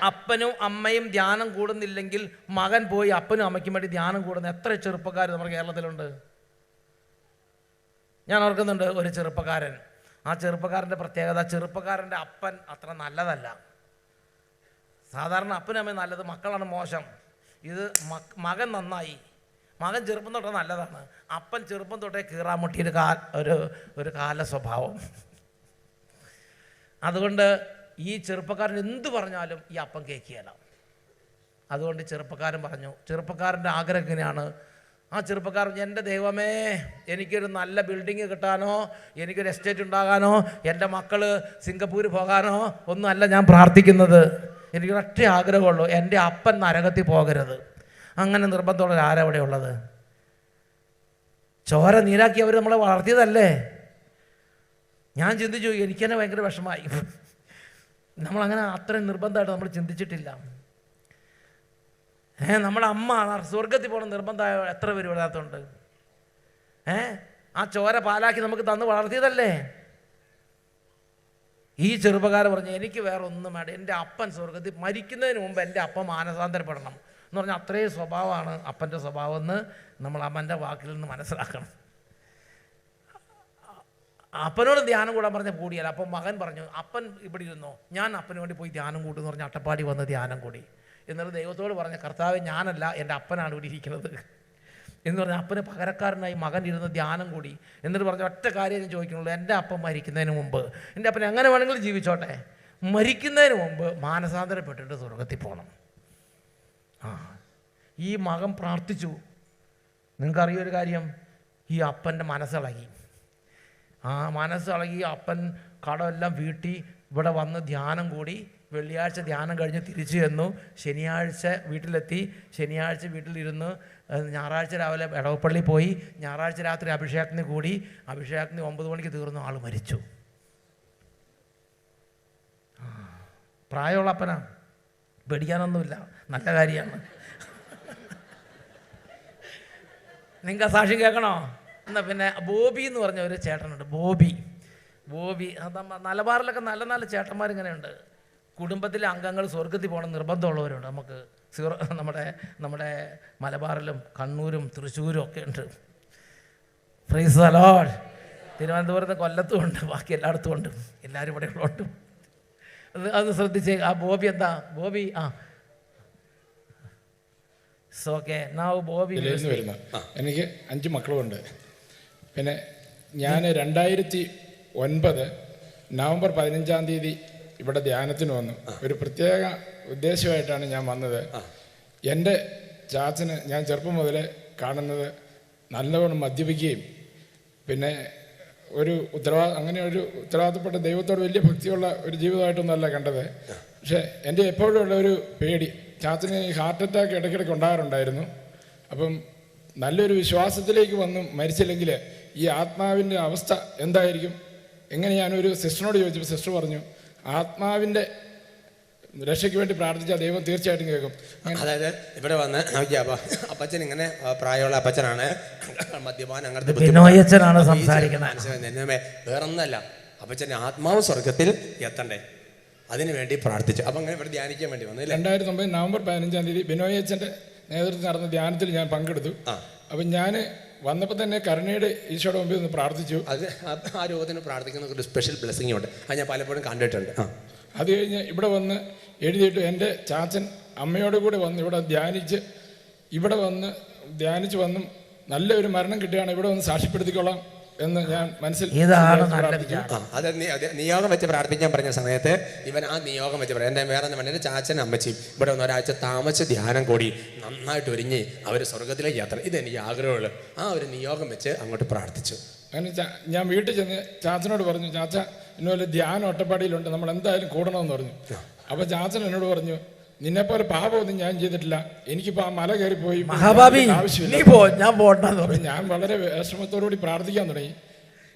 അപ്പനും അമ്മയും ധ്യാനം കൂടുന്നില്ലെങ്കിൽ മകൻ പോയി അപ്പനും അമ്മയ്ക്കും വേണ്ടി ധ്യാനം കൂടുന്ന എത്ര ചെറുപ്പക്കാർ നമ്മുടെ കേരളത്തിലുണ്ട്? ഞാൻ ഓർക്കുന്നുണ്ട് ഒരു ചെറുപ്പക്കാരൻ. ആ ചെറുപ്പക്കാരൻ്റെ പ്രത്യേകത, ചെറുപ്പക്കാരൻ്റെ അപ്പൻ അത്ര നല്ലതല്ല. സാധാരണ അപ്പനും അമ്മയും നല്ലത്, മക്കളാണ് മോശം. ഇത് മകൻ നന്നായി. മകൻ ചെറുപ്പം തൊട്ടേ നല്ലതാണ്. അപ്പൻ ചെറുപ്പം തൊട്ടേ കീറാമുട്ടിയൊരു ഒരു കാല സ്വഭാവം. അതുകൊണ്ട് ഈ ചെറുപ്പക്കാരൻ എന്ത് പറഞ്ഞാലും ഈ അപ്പം കേൾക്കുകയില്ല. അതുകൊണ്ട് ചെറുപ്പക്കാരൻ പറഞ്ഞു, ചെറുപ്പക്കാരൻ്റെ ആഗ്രഹം എങ്ങനെയാണ്? ആ ചെറുപ്പക്കാരൻ, എൻ്റെ ദൈവമേ, എനിക്കൊരു നല്ല ബിൽഡിങ് കിട്ടാനോ എനിക്കൊരു എസ്റ്റേറ്റ് ഉണ്ടാകാനോ എൻ്റെ മക്കൾ സിംഗപ്പൂർ പോകാനോ ഒന്നും അല്ല ഞാൻ പ്രാർത്ഥിക്കുന്നത്. എനിക്കൊരൊറ്റ ആഗ്രഹമുള്ളൂ, എൻ്റെ അപ്പൻ നരകത്തിൽ പോകരുത്. അങ്ങനെ നിർബന്ധമുള്ള ആരവിടെ ഉള്ളത്? ചോര നീരാക്കി അവർ നമ്മളെ വളർത്തിയതല്ലേ. ഞാൻ ചിന്തിച്ചു, എനിക്ക് തന്നെ ഭയങ്കര വിഷമമായി. നമ്മളങ്ങനെ അത്രയും നിർബന്ധമായിട്ട് നമ്മൾ ചിന്തിച്ചിട്ടില്ല. നമ്മുടെ അമ്മ സ്വർഗത്തിൽ പോകണം നിർബന്ധമായ എത്ര പേര് വരാത്തുണ്ട്? ആ ചോര പാലാക്കി നമുക്ക് തന്ന് വളർത്തിയതല്ലേ. ഈ ചെറുപ്പക്കാരൻ പറഞ്ഞു, എനിക്ക് വേറെ ഒന്നും വേണ്ട, എൻ്റെ അപ്പൻ സ്വർഗത്തിൽ മരിക്കുന്നതിന് മുമ്പ് എൻ്റെ അപ്പം മാനസാന്തരപ്പെടണം എന്ന് പറഞ്ഞാൽ അത്രയും സ്വഭാവമാണ് അപ്പൻ്റെ സ്വഭാവം എന്ന് നമ്മൾ അമ്മൻ്റെ വാക്കിൽ നിന്ന് മനസ്സിലാക്കണം. അപ്പനോട് ധ്യാനം കൂടാൻ പറഞ്ഞ കൂടിയല്ല. അപ്പം മകൻ പറഞ്ഞു, അപ്പൻ ഇവിടെ ഇരുന്നോ, ഞാൻ അപ്പന് വേണ്ടി പോയി ധ്യാനം കൂട്ടുമെന്ന് പറഞ്ഞ് അട്ടപ്പാടി വന്ന് ധ്യാനം കൂടി. എന്നിട്ട് ദൈവത്തോട് പറഞ്ഞ, കർത്താവേ, ഞാനല്ല, എൻ്റെ അപ്പനാണ് ഇവിടെ ഇരിക്കുന്നത് എന്ന് പറഞ്ഞാൽ അപ്പന് പകരക്കാരനായി മകൻ ഇരുന്ന് ധ്യാനം കൂടി. എന്നിട്ട് പറഞ്ഞ ഒറ്റ കാര്യം ഞാൻ ചോദിക്കുന്നുള്ളൂ, എൻ്റെ അപ്പം മരിക്കുന്നതിന് മുമ്പ്, എൻ്റെ അപ്പൻ എങ്ങനെ വേണമെങ്കിലും ജീവിച്ചോട്ടെ, മരിക്കുന്നതിന് മുമ്പ് മാനസാന്തരപ്പെട്ടിട്ട് സ്വർഗത്തിൽ പോകണം. ഈ മകൻ പ്രാർത്ഥിച്ചു. നിങ്ങൾക്കറിയൊരു കാര്യം, ഈ അപ്പൻ്റെ മനസ്സിളകി. മനസ്സിളകി അപ്പൻ കടമെല്ലാം വീട്ടി ഇവിടെ വന്ന് ധ്യാനം കൂടി. വെള്ളിയാഴ്ച ധ്യാനം കഴിഞ്ഞ് തിരിച്ചു ചെന്നു. ശനിയാഴ്ച വീട്ടിലെത്തി. ശനിയാഴ്ച വീട്ടിലിരുന്ന് ഞായറാഴ്ച രാവിലെ എടവപ്പള്ളി പോയി. ഞായറാഴ്ച രാത്രി അഭിഷേകത്തിന് കൂടി. അഭിഷേകത്തിന് 9 മണിക്ക് തീർന്നു, ആൾ മരിച്ചു. പ്രായമുള്ള അപ്പനാ, പേടിക്കാനൊന്നുമില്ല, നല്ല കാര്യമാണ്. നിങ്ങൾക്ക് സാക്ഷ്യം കേൾക്കണോ? എന്നാൽ പിന്നെ ബോബി എന്ന് പറഞ്ഞ ഒരു ചേട്ടനുണ്ട്, ബോബി. മലബാറിലൊക്കെ നല്ല നല്ല ചേട്ടന്മാരിങ്ങനെയുണ്ട്. കുടുംബത്തിലെ അംഗങ്ങൾ സ്വർഗത്തിൽ പോകണം നിർബന്ധമുള്ളവരുണ്ട്. നമുക്ക് നമ്മുടെ മലബാറിലും കണ്ണൂരും തൃശ്ശൂരും ഒക്കെ ഉണ്ട്. Praise the Lord. തിരുവനന്തപുരത്ത് കൊല്ലത്തും ഉണ്ട്, ബാക്കി എല്ലായിടത്തും ഉണ്ട്. എല്ലാവരും ഇവിടെ ഉള്ളതുകൊണ്ട് അത് ശ്രദ്ധിച്ചേ. ആ ബോബി എന്താ? ബോബി ഓക്കെ. ബോബി വരുന്ന എനിക്ക് 5 മക്കളുമുണ്ട്. പിന്നെ ഞാൻ 2009 നവംബർ 15-ാം തീയതി ഇവിടെ ധ്യാനത്തിന് വന്നു. ഒരു പ്രത്യേക ഉദ്ദേശമായിട്ടാണ് ഞാൻ വന്നത്. എൻ്റെ ചാച്ചന് ഞാൻ ചെറുപ്പം മുതലേ കാണുന്നത് നല്ലവണ്ണം മദ്യപിക്കുകയും പിന്നെ ഒരു അങ്ങനെ ഒരു ഉത്തരവാദിത്തപ്പെട്ട ദൈവത്തോട് വലിയ ഭക്തിയുള്ള ഒരു ജീവിതമായിട്ടൊന്നുമല്ല കണ്ടത്. പക്ഷേ എൻ്റെ എപ്പോഴും ഉള്ള ഒരു പേടി, ചാച്ചന് ഹാർട്ട് അറ്റാക്ക് ഇടയ്ക്കിടയ്ക്ക് ഉണ്ടാകാറുണ്ടായിരുന്നു. അപ്പം നല്ലൊരു വിശ്വാസത്തിലേക്ക് വന്നു മരിച്ചില്ലെങ്കിൽ ഈ ആത്മാവിൻ്റെ അവസ്ഥ എന്തായിരിക്കും? എങ്ങനെ ഞാനൊരു സിസ്റ്ററിനോട് ചോദിച്ചപ്പോൾ സിസ്റ്റർ പറഞ്ഞു, ആത്മാവിൻ്റെ രക്ഷയ്ക്ക് വേണ്ടി പ്രാർത്ഥിച്ചാൽ ദൈവം തീർച്ചയായിട്ടും കേൾക്കും. അതായത് ഇവിടെ വന്ന് അപ്പച്ചൻ ഇങ്ങനെ പ്രായമുള്ള അപ്പച്ചനാണ്, മദ്യപാൻ അങ്ങനത്തെ സംസാരിക്കുന്നത്. വേറൊന്നല്ല, അപ്പച്ചൻ ആത്മാവ് സ്വർഗത്തിൽ എത്തണ്ടേ, അതിനു വേണ്ടി പ്രാർത്ഥിച്ചു. അപ്പം അങ്ങനെ ഇവിടെ ധ്യാനിക്കാൻ വേണ്ടി വന്നു. 2009 നവംബർ 15-ാം തീയതി ബിനോയ് അച്ഛൻ്റെ നേതൃത്വത്തിൽ നടന്ന ധ്യാനത്തിൽ ഞാൻ പങ്കെടുത്തു. അപ്പം ഞാൻ വന്നപ്പോൾ തന്നെ കരുണയുടെ ഈശോയുടെ മുമ്പിൽ ഒന്ന് പ്രാർത്ഥിച്ചു. ആ രോഗത്തിന് പ്രാർത്ഥിക്കുന്ന ഒരു സ്പെഷ്യൽ ബ്ലെസ്സിംഗ് ഉണ്ട്, അത് ഞാൻ പലപ്പോഴും കണ്ടിട്ടുണ്ട്. അത് കഴിഞ്ഞ് ഇവിടെ വന്ന് എഴുതിയിട്ട് എൻ്റെ ചാച്ചൻ അമ്മയോട് കൂടെ വന്ന് ഇവിടെ ധ്യാനിച്ച് വന്നും നല്ലൊരു മരണം കിട്ടുകയാണ്, ഇവിടെ വന്ന് സാക്ഷ്യപ്പെടുത്തിക്കൊള്ളാം എന്ന് ഞാൻ മനസ്സിൽ അത് നിയോഗം വെച്ച് പ്രാർത്ഥിക്കാൻ പറഞ്ഞ സമയത്ത് ഇവൻ ആ നിയോഗം വെച്ച് പറയാം. എൻ്റെ വേറെ പറഞ്ഞ ചാച്ചൻ അമ്മച്ചിയും ഇവിടെ വന്ന് ഒരാഴ്ച താമസിച്ച് ധ്യാനം കൂടി നന്നായിട്ട് ഒരുങ്ങി അവർ സ്വർഗത്തിലേക്ക് യാത്ര. ഇതെനിക്ക് ആഗ്രഹമുള്ളൂ. ആ ഒരു നിയോഗം വെച്ച് അങ്ങോട്ട് പ്രാർത്ഥിച്ചു. അങ്ങനെ ഞാൻ വീട്ടിൽ ചെന്ന് ചാച്ചനോട് പറഞ്ഞു, ചാച്ച ഇന്നുപോലെ ധ്യാനം ഒറ്റപ്പാടിയിലുണ്ട്, നമ്മൾ എന്തായാലും കൂടണമെന്ന് പറഞ്ഞു. അപ്പോൾ ചാച്ചൻ എന്നോട് പറഞ്ഞു, നിന്നെപ്പോലെ പാപമൊന്നും ഞാൻ ചെയ്തിട്ടില്ല, എനിക്കിപ്പോൾ ആ മല കയറിപ്പോയി ആവശ്യമില്ല. ഞാൻ വളരെ വിഷമത്തോടുകൂടി പ്രാർത്ഥിക്കാൻ തുടങ്ങി.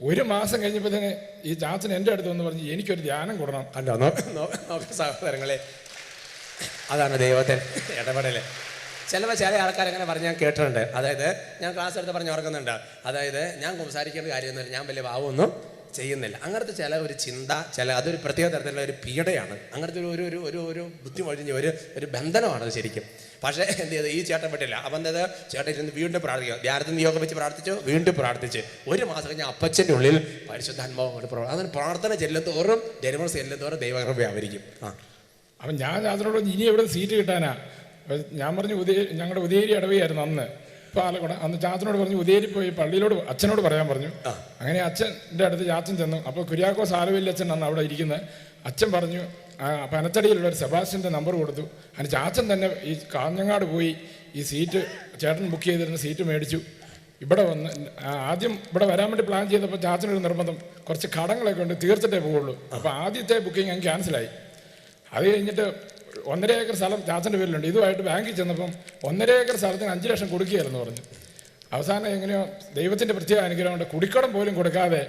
1 മാസം കഴിഞ്ഞപ്പോൾ തന്നെ ഈ ചാച്ചൻ എൻ്റെ അടുത്ത് വന്ന് പറഞ്ഞു, എനിക്കൊരു ധ്യാനം കൂടണം. സഹോദരങ്ങളെ, അതാണ് ദൈവത്തെ ഇടപെടല്. ചില ആൾക്കാരങ്ങനെ പറഞ്ഞ് ഞാൻ കേട്ടിട്ടുണ്ട്. അതായത് ഞാൻ ക്ലാസ് എടുത്ത് പറഞ്ഞ് ഓർക്കുന്നുണ്ട്. അതായത് ഞാൻ സംസാരിക്കേണ്ട കാര്യമൊന്നുമില്ല, ഞാൻ വലിയ ഭാവമൊന്നും ചെയ്യുന്നില്ല. അങ്ങനത്തെ ചില ഒരു ചിന്ത, അതൊരു പ്രത്യേക തരത്തിലുള്ള ഒരു പീഡയാണ്. അങ്ങനത്തെ ഒരു ബുദ്ധി ഒഴിഞ്ഞ ഒരു ബന്ധനമാണ് അത് ശരിക്കും. പക്ഷേ എന്ത് ചെയ്ത് ഈ ചേട്ടൻ പറ്റില്ല. അപ്പം എന്താ ചേട്ടൻ ഇരുന്ന് വീണ്ടും പ്രാർത്ഥിക്കുക. ധ്യാനത്തിൽ നിയോഗം വെച്ച് പ്രാർത്ഥിച്ചു, വീണ്ടും പ്രാർത്ഥിച്ച് 1 മാസം കഴിഞ്ഞ് അപ്പച്ചൻ്റെ ഉള്ളിൽ പരിശുദ്ധാത്മാവ് കൊണ്ട് അതിന് പ്രാർത്ഥന ചെല്ലുന്തോറും ഡെലിവറൻസ് ചെല്ലുന്തോറും ദൈവകൃപ ആവരിക്കും. അപ്പം ഞാൻ അതിനോട് ഇനി എവിടെ സീറ്റ് കിട്ടാനാ? ഞാൻ പറഞ്ഞു ഞങ്ങളുടെ ഉദയഗിരി ഇടവയായിരുന്നു അന്ന് പാലക്കുട. അന്ന് ചാച്ചനോട് പറഞ്ഞു ഉദയഗിരി പോയി പള്ളിയിലോട് അച്ഛനോട് പറയാൻ പറഞ്ഞു. അങ്ങനെ അച്ഛൻ്റെ അടുത്ത് ചാച്ചൻ ചെന്നു. അപ്പോൾ കുര്യാക്കോസ് ആലവല്ലി അച്ഛൻ അന്ന് അവിടെ ഇരിക്കുന്നത്. അച്ഛൻ പറഞ്ഞു പനത്തടിയിലുള്ള ഒരു സെബാസ്റ്റ്യൻ്റെ നമ്പർ കൊടുത്തു. അതിന് ചാച്ചൻ തന്നെ ഈ കാഞ്ഞങ്ങാട് പോയി ഈ സീറ്റ് ചേട്ടൻ ബുക്ക് ചെയ്തിരുന്ന സീറ്റ് മേടിച്ചു. ഇവിടെ വന്ന് ആദ്യം ഇവിടെ വരാൻ വേണ്ടി പ്ലാൻ ചെയ്തപ്പോൾ ചാച്ചനൊരു നിർബന്ധം, കുറച്ച് കടങ്ങളൊക്കെ ഉണ്ട്, തീർത്തിട്ടേ പോവുള്ളൂ. അപ്പോൾ ആദ്യത്തെ ബുക്കിംഗ് അങ്ങ് ക്യാൻസലായി. അത് കഴിഞ്ഞിട്ട് 1.5 ഏക്കർ സ്ഥലം ചാച്ചൻ്റെ പേരിലുണ്ട്. ഇതുമായിട്ട് ബാങ്കിൽ ചെന്നപ്പം 1.5 ഏക്കർ സ്ഥലത്തിന് 5 ലക്ഷം കൊടുക്കുകയായിരുന്നു പറഞ്ഞു. അവസാനം എങ്ങനെയോ ദൈവത്തിൻ്റെ പ്രത്യേക അനുഗ്രഹം കൊണ്ട് കുടിക്കടം പോലും കൊടുക്കാതെ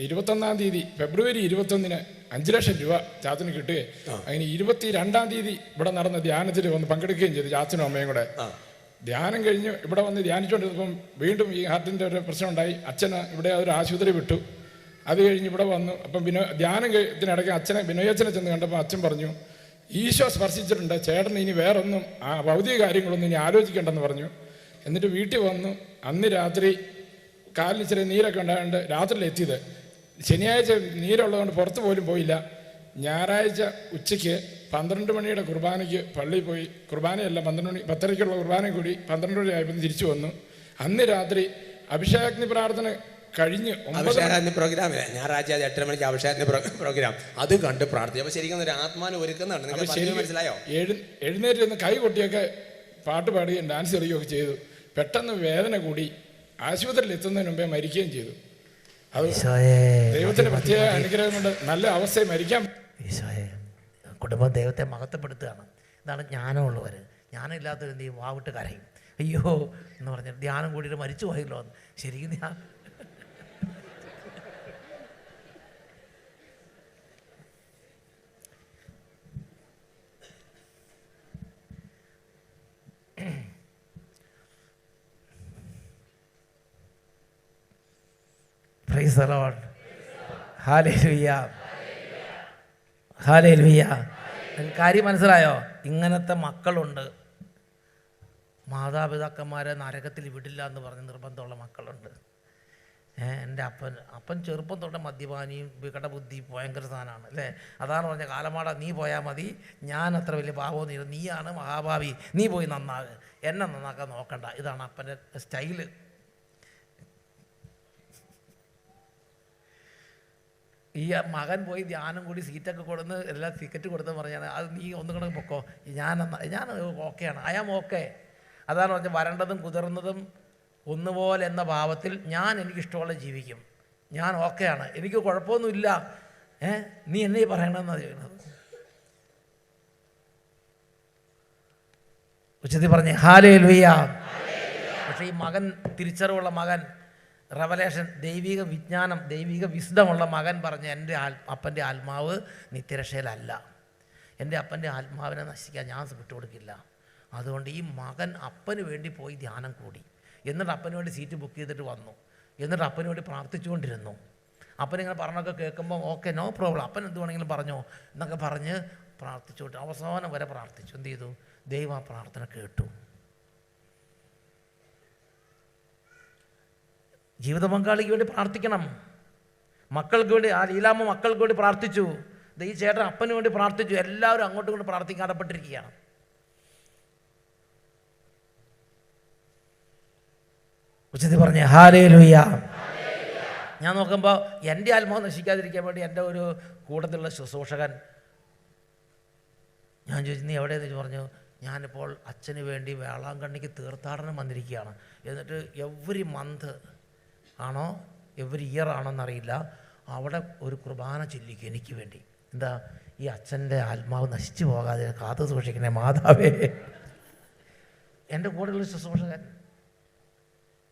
21-ാം തീയതി ഫെബ്രുവരി 21-ന് 5 ലക്ഷം രൂപ ചാച്ചന് കിട്ടുകയും അങ്ങനെ 22-ാം തീയതി ഇവിടെ നടന്ന ധ്യാനത്തിൽ വന്ന് പങ്കെടുക്കുകയും ചെയ്തു. ചാച്ചനും അമ്മയും കൂടെ ധ്യാനം കഴിഞ്ഞ് ഇവിടെ വന്ന് ധ്യാനിച്ചുകൊണ്ടിരുന്നപ്പം വീണ്ടും ഈ ഹാർട്ടിൻ്റെ ഒരു പ്രശ്നം ഉണ്ടായി. അച്ഛന് ഇവിടെ ഒരു ആശുപത്രി വിട്ടു. അത് കഴിഞ്ഞ് ഇവിടെ വന്നു. അപ്പം ധ്യാനത്തിനിടയ്ക്ക് അച്ഛനെ ബിനോയച്ചനെ ചെന്ന് കണ്ടപ്പോൾ അച്ഛൻ പറഞ്ഞു, ഈശോ സ്പർശിച്ചിട്ടുണ്ട്, ചേട്ടൻ ഇനി വേറൊന്നും ഭൗതിക കാര്യങ്ങളൊന്നും ഇനി ആലോചിക്കേണ്ടെന്ന് പറഞ്ഞു. എന്നിട്ട് വീട്ടിൽ വന്നു. അന്ന് രാത്രി കാലിന് ചെറിയ നീരൊക്കെ ഉണ്ടായതുകൊണ്ട് രാത്രിയിൽ എത്തിയത്. ശനിയാഴ്ച നീരുള്ളതുകൊണ്ട് പുറത്ത് പോലും പോയില്ല. ഞായറാഴ്ച ഉച്ചയ്ക്ക് 12 മണിയുടെ കുർബാനയ്ക്ക് പള്ളിയിൽ പോയി. കുർബാനയല്ല 12 മണി 10:30ക്കുള്ള കുർബാന കൂടി 12 മണി ആയപ്പോൾ തിരിച്ചു വന്നു. അന്ന് രാത്രി അഭിഷേകാഗ്നി പ്രാർത്ഥന കഴിഞ്ഞ് അഭിഷേകാഗ്നി പ്രോഗ്രാമില്ല, ഞായറാഴ്ച 8 മണിക്ക് അഭിഷേകാഗ്നി പ്രോഗ്രാം അത് കണ്ട് പ്രാർത്ഥിച്ചു. അപ്പോൾ ശരിക്കും ഒരു ആത്മാവിനെ ഒരുക്കുന്നുണ്ട്. മനസ്സിലായോ? എഴുന്നേറ്റ് നിന്ന് കൈ കൊട്ടിയൊക്കെ പാട്ട് പാടുകയും ഡാൻസ് കളിക്കുകയൊക്കെ ചെയ്തു. പെട്ടെന്ന് വേദന കൂടി ആശുപത്രിയിൽ എത്തുന്നതിന് മുമ്പേ മരിക്കുകയും ചെയ്തു. അത് ദൈവത്തിന്റെ പ്രത്യേക അനുഗ്രഹം കൊണ്ട് നല്ല അവസ്ഥയിൽ മരിക്കാൻ. ഈശോയെ, കുടുംബം ദൈവത്തെ മഹത്വപ്പെടുത്തുകയാണ്. ഇതാണ് ജ്ഞാനമുള്ളവർ. ജ്ഞാനമില്ലാത്തവർ എന്ത് ചെയ്യും? വാവിട്ട് കരയും. അയ്യോ എന്ന് പറഞ്ഞിട്ട് ധ്യാനം കൂടിയിട്ട് മരിച്ചു പോയല്ലോ എന്ന്. ശരിക്കും ഞാൻ praise the Lord. Hallelujah, hallelujah. കാര്യം മനസ്സിലായോ? ഇങ്ങനത്തെ മക്കളുണ്ട്. മാതാപിതാക്കന്മാരെ നരകത്തിൽ വിടില്ല എന്ന് പറഞ്ഞ് നിർബന്ധമുള്ള മക്കളുണ്ട്. എൻ്റെ അപ്പൻ ചെറുപ്പം തൊട്ട് മദ്യപാനിയും വികടബുദ്ധി ഭയങ്കര സാധനമാണ് അല്ലേ? അതാണ് പറഞ്ഞ കാലമാട നീ പോയാൽ മതി, ഞാൻ അത്ര വലിയ പാപമൊന്നും, നീയാണ് മഹാഭാവി, നീ പോയി നന്നാക്, എന്നെ നന്നാക്കാൻ നോക്കണ്ട. ഇതാണ് അപ്പൻ്റെ സ്റ്റൈല്. ഈ മകൻ പോയി ധ്യാനം കൂടി സീറ്റൊക്കെ കൊടുന്ന് എല്ലാം ടിക്കറ്റ് കൊടുത്തെന്ന് പറഞ്ഞാൽ അത് നീ ഒന്നും കൂടെ പൊക്കോ, ഞാൻ ഓക്കെയാണ്, ഐ ആം ഓക്കെ. അതാണ് പറഞ്ഞാൽ വരണ്ടതും കുതിർന്നതും ഒന്നുപോലെ എന്ന ഭാവത്തിൽ ഞാൻ എനിക്കിഷ്ടമുള്ള ജീവിക്കും, ഞാൻ ഓക്കെയാണ്, എനിക്ക് കുഴപ്പമൊന്നുമില്ല, നീ എന്നെ പറയണമെന്നാണ് ചെയ്യുന്നത്. ഉച്ചത്തിൽ പറഞ്ഞേ ഹല്ലേലൂയ. പക്ഷേ ഈ മകൻ, തിരിച്ചറിവുള്ള മകൻ, റെവലേഷൻ, ദൈവിക വിജ്ഞാനം, ദൈവിക വിസ്ഡമുള്ള മകൻ പറഞ്ഞ് എൻ്റെ അപ്പൻ്റെ ആത്മാവ് നിത്യരക്ഷയിലല്ല, എൻ്റെ അപ്പൻ്റെ ആത്മാവിനെ നശിക്കാൻ ഞാൻ വിട്ടുകൊടുക്കില്ല. അതുകൊണ്ട് ഈ മകൻ അപ്പന് വേണ്ടി പോയി ധ്യാനം കൂടി, എന്നിട്ട് അപ്പന് വേണ്ടി സീറ്റ് ബുക്ക് ചെയ്തിട്ട് വന്നു, എന്നിട്ട് അപ്പന് വേണ്ടി പ്രാർത്ഥിച്ചുകൊണ്ടിരുന്നു. അപ്പനിങ്ങനെ പറഞ്ഞൊക്കെ കേൾക്കുമ്പോൾ ഓക്കെ നോ പ്രോബ്ലം, അപ്പൻ എന്ത് വേണമെങ്കിലും പറഞ്ഞോ എന്നൊക്കെ പറഞ്ഞ് പ്രാർത്ഥിച്ചുകൊണ്ട് അവസാനം വരെ പ്രാർത്ഥിച്ചു. എന്ത് ചെയ്തു? ദൈവം ആ പ്രാർത്ഥന കേട്ടു. ജീവിത പങ്കാളിക്ക് വേണ്ടി പ്രാർത്ഥിക്കണം. മക്കൾക്ക് വേണ്ടി, ആ ലീലാമ്മ മക്കൾക്ക് വേണ്ടി പ്രാർത്ഥിച്ചു, ഈ ചേട്ടൻ അപ്പന് വേണ്ടി പ്രാർത്ഥിച്ചു. എല്ലാവരും അങ്ങോട്ടും ഇങ്ങോട്ട് പ്രാർത്ഥിക്കാടപ്പെട്ടിരിക്കുകയാണ്. ഉച്ചത്തിൽ പറഞ്ഞേ ഹല്ലേലൂയ. ഞാൻ നോക്കുമ്പോൾ എൻ്റെ ആത്മാവ് നശിക്കാതിരിക്കാൻ വേണ്ടി എൻ്റെ ഒരു കൂട്ടത്തിലുള്ള ശുശ്രൂഷകൻ, ഞാൻ ചോദിച്ചു നീ എവിടെയെന്ന് പറഞ്ഞു, ഞാനിപ്പോൾ അച്ഛന് വേണ്ടി വേളാങ്കണ്ണിക്ക് തീർത്ഥാടനം വന്നിരിക്കുകയാണ്. എന്നിട്ട് എവറി മന്ത് ആണോ എവറി ഇയർ ആണോന്നറിയില്ല, അവിടെ ഒരു കുർബാന ചൊല്ലിക്കും എനിക്ക് വേണ്ടി. എന്താ? ഈ അച്ഛൻ്റെ ആത്മാവ് നശിച്ചു പോകാതെ കാത്തു സൂക്ഷിക്കണേ മാതാവേ. എൻ്റെ കൂടെയുള്ള ശുശ്രൂഷകൻ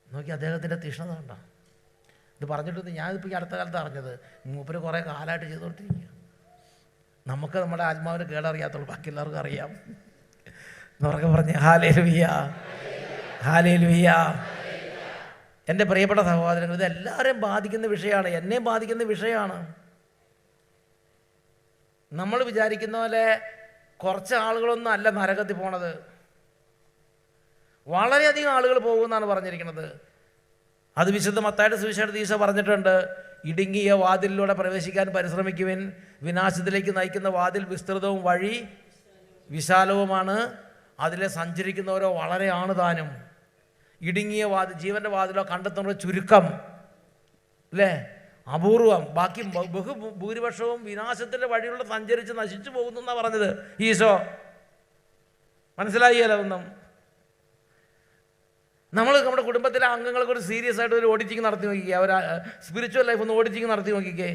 നോക്കി അദ്ദേഹത്തിൻ്റെ തീഷ്ണത കണ്ടോ? ഇത് പറഞ്ഞിട്ട് ഞാനിപ്പോൾ ഈ അടുത്ത കാലത്ത് അറിഞ്ഞത്, മൂപ്പര് കുറേ കാലമായിട്ട് ചെയ്തുകൊണ്ടിരിക്കുക. നമുക്ക് നമ്മുടെ ആത്മാവിന് കേടറിയാത്തുള്ളൂ, ബാക്കി എല്ലാവർക്കും അറിയാം എന്നൊക്കെ പറഞ്ഞ് ഹല്ലേലൂയ, ഹല്ലേലൂയ. എൻ്റെ പ്രിയപ്പെട്ട സഹോദരങ്ങൾ, ഇത് എല്ലാവരെയും ബാധിക്കുന്ന വിഷയമാണ്, എന്നെയും ബാധിക്കുന്ന വിഷയമാണ്. നമ്മൾ വിചാരിക്കുന്ന പോലെ കുറച്ച് ആളുകളൊന്നും അല്ല നരകത്തിൽ പോണത്, വളരെയധികം ആളുകൾ പോകുമെന്നാണ് പറഞ്ഞിരിക്കുന്നത്. അത് വിശുദ്ധ മത്തായിയുടെ സുവിശേഷത്തിൽ ഈശോ പറഞ്ഞിട്ടുണ്ട്, ഇടുങ്ങിയ വാതിലിലൂടെ പ്രവേശിക്കാൻ പരിശ്രമിക്കുവിൻ, വിനാശത്തിലേക്ക് നയിക്കുന്ന വാതിൽ വിസ്തൃതവും വഴി വിശാലവുമാണ്, അതിലെ സഞ്ചരിക്കുന്നവരോ വളരെയാണ് താനും. ഇടുങ്ങിയ വാതിൽ, ജീവൻ്റെ വാതിലോ കണ്ടെത്തുന്നത് ചുരുക്കം അല്ലേ, അപൂർവം. ബാക്കി ഭൂരിപക്ഷവും വിനാശത്തിൻ്റെ വഴിയിലൂടെ സഞ്ചരിച്ച് നശിച്ചു പോകുന്നു എന്നാണ് പറഞ്ഞത് ഈശോ. മനസ്സിലായില്ല ഒന്നും. നമ്മൾ നമ്മുടെ കുടുംബത്തിലെ അംഗങ്ങൾക്ക് ഒരു സീരിയസ് ആയിട്ട് ഒരു ഓഡിറ്റിംഗ് നടത്തി നോക്കിക്കേ, അവർ സ്പിരിച്വൽ ലൈഫ് ഒന്ന് ഓഡിറ്റിംഗ് നടത്തി നോക്കിക്കേ.